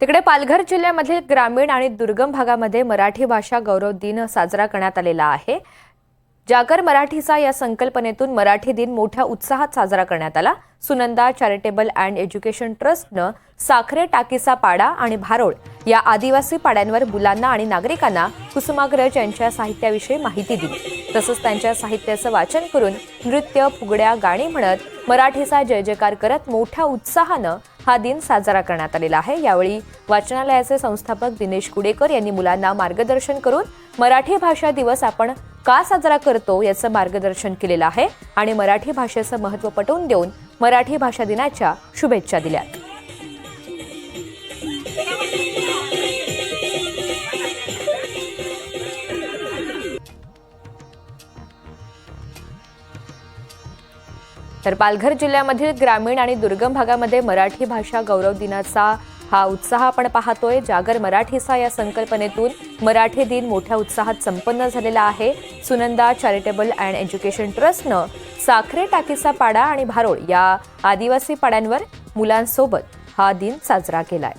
तिकडे पालघर जिल्ह्यामधील ग्रामीण आणि दुर्गम भागामध्ये मराठी भाषा गौरव दिन साजरा करण्यात आलेला आहे। जागर मराठीचा या संकल्पनेतून मराठी दिन मोठ्या उत्साहात साजरा करण्यात आला। Sunanda charitable and education ट्रस्टनं Sakhare टाकीचा पाडा आणि भारोळ या आदिवासी पाड्यांवर मुलांना आणि नागरिकांना कुसुमाग्रज यांच्या साहित्याविषयी माहिती दिली। तसंच त्यांच्या साहित्याचं वाचन करून नृत्य, फुगड्या, गाणी म्हणत मराठीचा जय जयकार करत मोठ्या उत्साहानं हा दिन साजरा करण्यात आलेला आहे। यावेळी वाचनालयाचे संस्थापक दिनेश कुडेकर यांनी मुलांना मार्गदर्शन करून मराठी भाषा दिवस आपण का साजरा करतो याचं मार्गदर्शन केलेलं आहे आणि मराठी भाषेचं महत्त्व पटवून देऊन मराठी भाषा दिनाच्या शुभेच्छा दिल्या। तर पालघर जिल्ह्यामधील ग्रामीण आणि दुर्गम भागामध्ये मराठी भाषा गौरव दिनाचा हा उत्साह आपण पाहतोय। जागर मराठीचा या संकल्पनेतून मराठी दिन मोठ्या उत्साहात संपन्न झालेला आहे। Sunanda charitable and education ट्रस्टनं Sakhare टाकीचा पाडा आणि भारोळ या आदिवासी पाड्यांवर मुलांसोबत हा दिन साजरा केलाय।